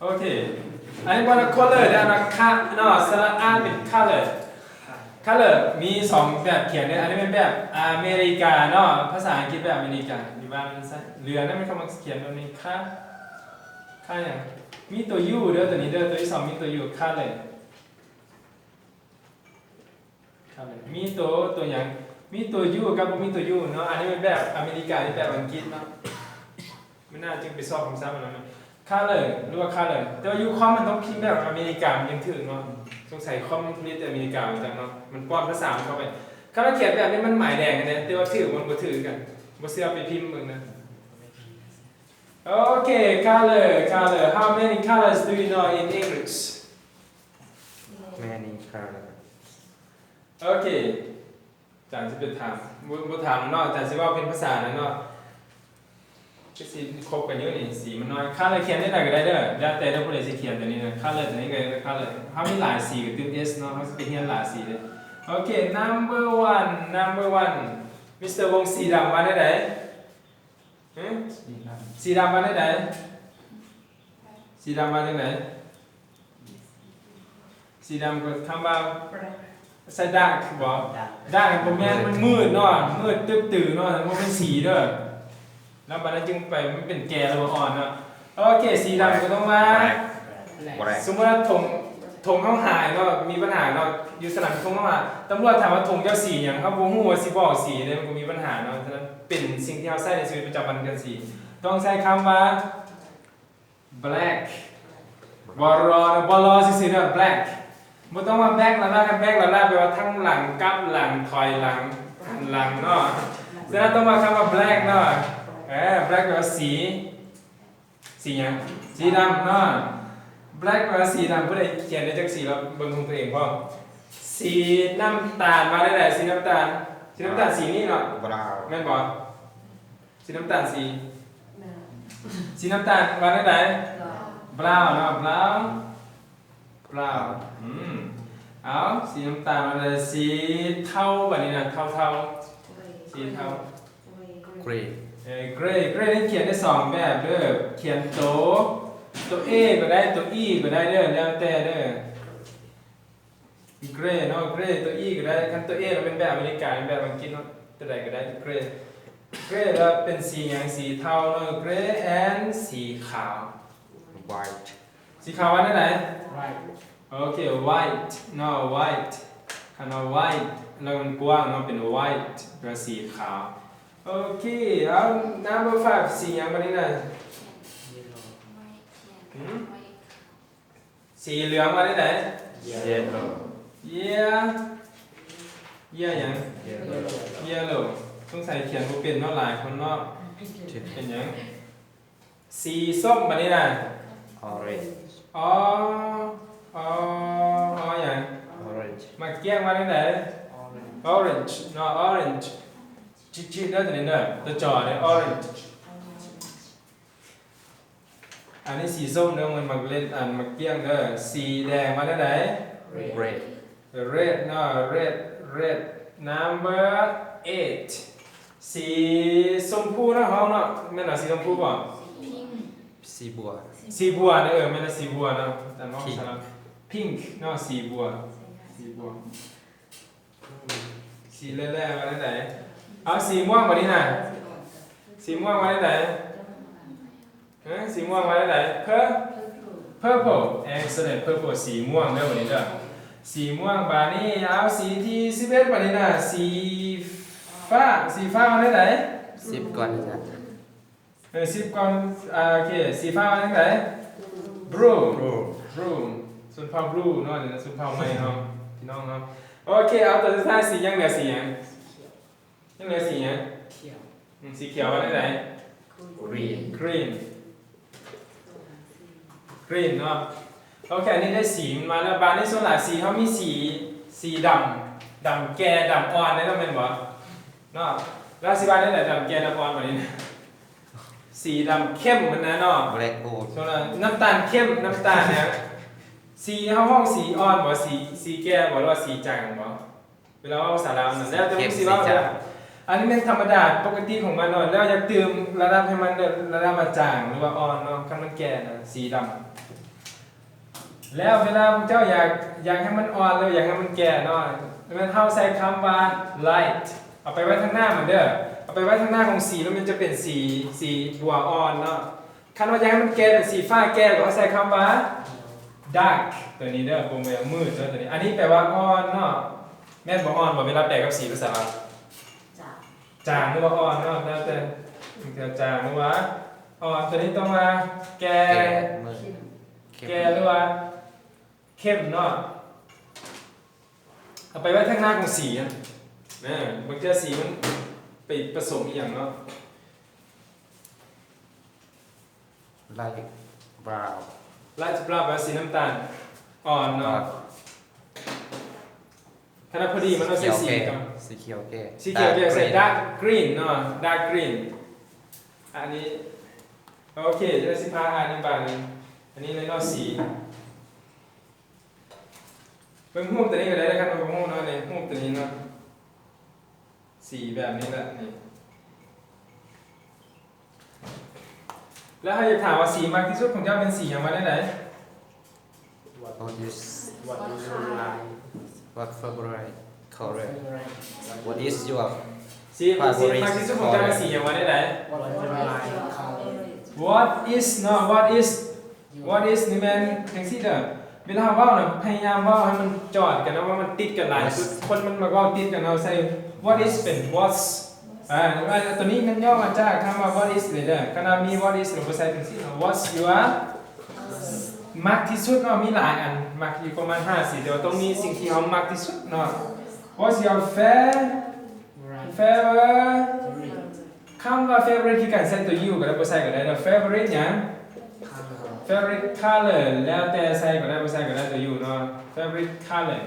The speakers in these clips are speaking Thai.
โอเคอันนี้ว่า color ได้นะค่าเนาะสระอาเป็น color color มีสองแบบเขียนเนี่ยอันนี้เป็นแบบอเมริกาเนาะภาษาอังกฤษแบบอเมริกาอยู่บ้านมันซะเรือนั่นไม่เข้ามาเขียนแบบนี้ค่าอย่างมีตัว U เด้อตัวนี้เด้อตัวที่สองมีตัว U color มีตัวอย่างมีตัว U กับบ่มีตัว U เนาะอันนี้เป็นแบบอเมริกานี่แบบอังกฤษเนาะไม่น่าจึงไปสอบคำศัพท์มันนะcolor หรือว่า color แต่ว่า U คอมมันต้องพิมพ์แบบอเมริกามันยังถึงเนาะสงสัยคอมผลิตอเมริกาเหมือนกันเนาะมันป้อนภาษาเข้าไปถ้าเราเขียนแบบนี้มันหมายแดงกันเนี่ยแต่ว่าถือมันบ่ถือกันบ่เสื้อไปพิมพ์มึงนะโอเค color how many colors do you know in English many color โอเคจานสิเป็นถามบ่ถามเนาะจานสิว่าเป็นภาษานะเนาะก็สิครบกันเยอะนี่สีมันน้อย color เขียนได้หลายก็ได้เด้อแล้วแต่เราผู้ใดสิเขียนตัวนี้นะ color ตัวนี้ก็ color เฮามีหลายสีก็ติด S เนาะเฮาสิไปเรียนหลายสีเลยโอเค number one Mr. วงสีดำมาได้ไหนสีดำมาได้ไหนสีดำมาจากไหนสีดำก็คำว่าใส่ดาร์กบ่ดาร์กบ่แม่นมันมืดเนาะมืดตื้อๆเนาะมันเป็นสีเด้อแล้วบัดนั้นจึงไปมันเป็นแก่แล้วอ่อนเนาะโอเคสีดำก็ต้องมาสมมุติว่าธงเฮาหายเนาะมีปัญหาเนาะอยู่สนามธงเฮาหายตำรวจถามว่าธงเจ้าสีหยังครับบ่ฮู้ว่าสิบอกสีเด้มันก็มีปัญหาเนาะฉะนั้นเป็นสิ่งที่เฮาใช้ในชีวิตประจำวันกันสีต้องใช้คำว่า black บ่รอซื่อๆเด้อ black บ่ต้องว่า black แล้วนะกัน black แล้วนะแปลว่าทั้งหลังกลับหลังถอยหลังหันหลังเนาะฉะนั้นต้องมาคำว่า black เนาะblack แปลว่าสีหยังสีดำเนาะ black แปลว่าสีดำผู้ใดเขียนได้จักสีแล้วเบิ่งของตัวเองพร้อมสีน้ำตาลมาได้ไหนสีน้ำตาลสีนี้เนาะ brown แม่นบ่สีน้ำตาลสีน้ำตาลมาได้ไหน brown เนาะ brown เอาสีน้ำตาลมาได้สีเทาแบบนี้นะเทาสีเทา gray gray นี่เขียนได้สองแบบเด้อเขียนตัว A ก็ได้ตัว E ก็ได้เด้อแล้วแต่เด้อ gray เนาะ gray ตัว E ก็ได้คันตัว A เราเป็นแบบอเมริกาเป็นแบบอังกฤษเนาะตัวใดก็ได้ gray แล้วเป็นสีหยังสีเทาเนาะ gray and สีขาว white สีขาวว่าได้ไหน โอเค white เนาะ white คันว่า white แล้วมันกว้างเนาะเป็น white ก็สีขาวโอเคเอา number 5สีหยังบัดนี้น่ะสีเหลืองมาได้ไหน yellow yeah หยัง yellow สงสัยเขียนบ่เป็นเนาะหลายคนเนาะเป็นหยังสีส้มบัดนี้น่ะ orange อ๋อหยัง orange มาแก้งมาได้ไหน orange เนาะ orange ชิดๆเด้อตัวนี้เด้อตัวจอเด้อ orange อันนี้สีส้มเด้อมันมาเล่นมาเกี้ยงเด้อสีแดงมาได้ไหน red red เนาะ red number 8สีชมพูนะเฮาเนาะแม่นเหรอสีชมพูบ่ สีบัว สีบัวเด้อแม่นสีบัวเนาะแต่น้องสลับ pink เนาะสีบัวสีแร่ๆมาได้ไหนเอาสีม่วงมาดิน่ะสีม่วงมาได้ไหนสีม่วงมาได้ไหน purple excellent purple สีม่วงเด้อวันนี้เด้อสีม่วงบาดนี้เอาสีที่11บาดนี้น่ะสีฟ้ามาได้ไหน 10ก่อนนะจ๊ะ 10ก่อนโอเคสีฟ้ามาได้ไหน blue ส่วนเผ่า blue เนาะนี่ส่วนเผ่าใหม่เนาะพี่น้องเนาะโอเคเอาตัวสุดท้ายสียังเหลือสีหยังสีเขียวมาได้ไหน green เนาะโอเคอันนี้ได้สีมาแล้วบานนี้ส่วนหลายสีเขามีสีดำแก่ดำอ่อนได้ต้องเป็นบ่เนาะแล้วสีบานได้แต่ดำแก่ดำอ่อนแบบนี้นะสีดำเข้มมันนะเนาะ black gold ส่วนน้ำตาลเข้มน้ำตาลเนี่ยสีห้องสีอ่อนบ่สีแก่บ่หรือว่าสีจางบ่เวลาว่าภาษาลาวนั่นแล้วจะมีสีว่าอันนี้เป็นธรรมดาปกติของมันเนาะแล้วอยากเติมระดับให้มันระดับมาจางหรือว่าอ่อนเนาะคันมันแก่น่ะสีดำ แล้วเวลาเจ้าอยากให้มันอ่อนแล้วอยากให้มันแก่เนาะมันเท่าใส่คำว่า light เอาไปไว้ข้างหน้าเหมือนเด้อเอาไปไว้ข้างหน้าของสีแล้วมันจะเป็นสีบัวอ่อนเนาะคันว่าอยากให้มันแก่เป็นสีฟ้าแก่ก็ใส่คำว่า dark ตัวนี้เด้อวงแหวนมืดเด้อตัวนี้อันนี้แปลว่าอ่อนเนาะแม่นบ่อ่อนบ่เวลาแปลกับสีภาษาลาวจางหรือว่าอ่อนเนาะแล้วแต่จะจางหรือว่าอ่อนตัวนี้ต้องมาแก่ มือ แก่หรือว่าเข้มเนาะเอาไปไว้ข้างหน้าของสีอ่ะนะบางทีสีมันไปผสมอีกอย่างเนาะ like brown ไล่จะปราบแบบสีน้ำตาลอ่อนเนาะขณะพอดีมันเราใส่สีกัน สีเขียวแก่ สีเขียวจะใส่ dark green เนาะ dark green อันนี้โอเคจะได้สิพาอ่านอีกบางนึงอันนี้ในนอกสีเป็นหูปตัวนี้ก็ได้นะครับเป็นหูปเนาะในหูปตัวนี้เนาะสีแบบนี้แหละนี่แล้วถ้าอยากถามว่าสีมากที่สุดของเจ้าเป็นสีอย่างมาได้ไหน what is What is your life? what favorite color what is your สีมากที่สุดของเจ้าเป็นสีอย่างมาได้ไหน What is your life color? what is เนาะ what is นี่แม่นจังซี่เด้อเวลาเว้าน่ะพยายามเว้าให้มันจอดกันนะว่ามันติดกันหลายสุดคนมันมาเว้าติดกันเอาใส่ what is เป็น what's ตัวนี้มันย่อมาจากคำว่า what is เลยเด้อขณะมี what is เราก็ใส่เป็นสิ what's your มักที่สุดเนาะมีหลายอันมักอยู่ประมาณ5 4แต่ว่าต้องมีสิ่งที่เรามักที่สุดเนาะ what's your favorite คำว่า favorite ที่การใส่ตัว you ก็ได้บ่ใส่ก็ได้เนาะ favorite หยัง favorite color แล้วแต่ใส่ก็ได้บ่ใส่ก็ได้ตัว you เนาะ favorite color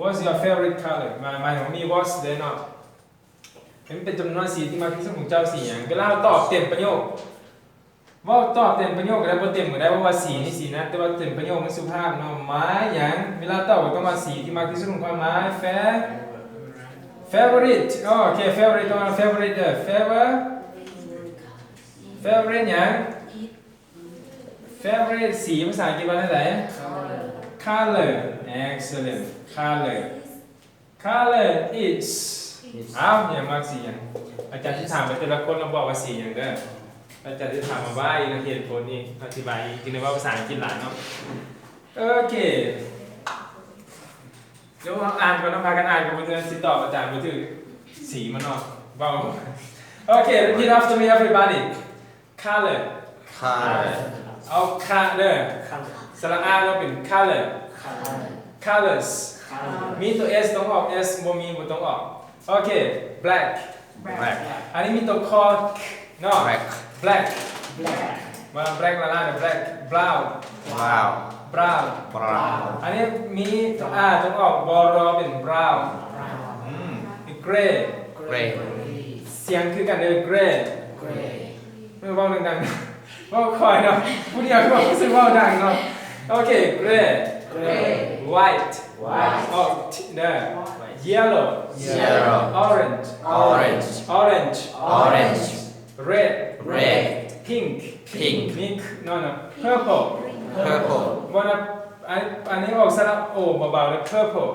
what's your favorite color หมายถึงมี what's เด้เนาะมันเป็นจำนวนสีที่มักที่สุดของเจ้าสีหยังเวลาเราตอบเต็มประโยคว่าตอบเต็มประโยคก็ได้บ่เต็มก็ได้เพราะว่าสีนี่สีนะแต่ว่าเต็มประโยคมันสุภาพเนาะหมายหยังเวลาตอบก็ต้องมาสีที่มักที่สุดของความหมาย favorite โอเค favorite ต้องมา favorite เด้อ favorite หยัง favorite สีภาษาอังกฤษว่าอะไร color excellent color is อ้าวอย่างมากสีอย่างอาจารย์ที่ถามไปแต่ละคนเราบอกว่าสีอย่างเด้ออาจารย์ที่ถามมาว่าอีกเหตุผลนี่อธิบายจริงๆว่าภาษาอังกฤษหลายเนาะโอเคเดี๋ยวเราอ่านก่อนต้องพากันอ่านกับเพื่อนๆติดต่ออาจารย์มาถึงสีมันเนาะเบาโอเค repeat after me everybody color color เอาค่ะเด้อสระอาเราเป็น color colors มีตัว s ต้องออก s บ่มีบ่ต้องออกโอเค black black อันนี้มีตัวคอเนาะ black มา black ละล่ะ black brown brown อันนี้มีตัว r ต้องออกบอรอเป็น brown gray เสียงคือกันเลย gray ไม่เว้าดังๆเว้าคอยเนาะผู้เดียวก็รู้สึกเว้าดังเนาะโอเค gray white ออกเด้อ yellow orange red pink นี่เนาะ purple วันอันนี้ออกสระโอเบาๆนะ purple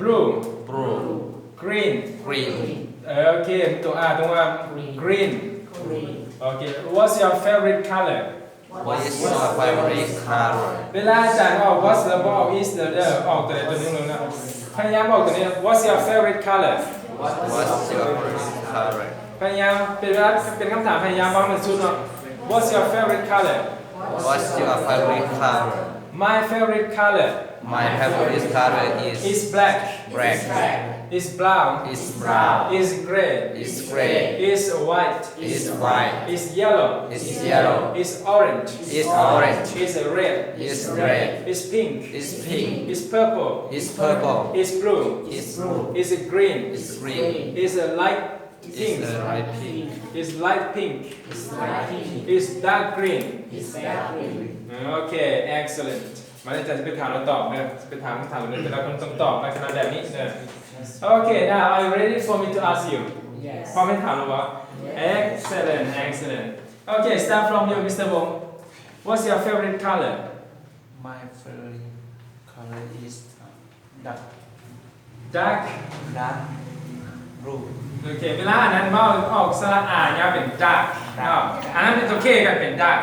blue green โอเคตัว R ตรงว่า green โอเค what's your favorite color what is your favorite color เวลาอาจารย์ออก what's แล้วบอก is แล้วเด้อออกตัวไหนตัวนึงเลยนะพยายามบอกตัวนี้ what's your favorite color what's your favorite color พยายามเป็นคำถามพยายามบอกมันสุดเนาะ what's your favorite color what's your favorite color my favorite color my favorite color is black is brown is gray is white is yellow is orange is red is pink is purple is blue is green is light pink is light pink is dark green โอเค excellent มาเลยจะไปถามเราตอบเนี่ยไปถามคำถามเลยแต่ละคนต้องตอบในขณะแบบนี้เนี่ยโอเค now are you ready for me to ask you พร้อมให้ถามหรือเปล่า excellent okay start from you Mr. Wong What's your favorite color My favorite color is dark dark dark blue โอเคเวลาอันนั้นว่าออกสระอายาวเป็น dark เนาะอันนั้นเป็นตัวเคกันเป็น dark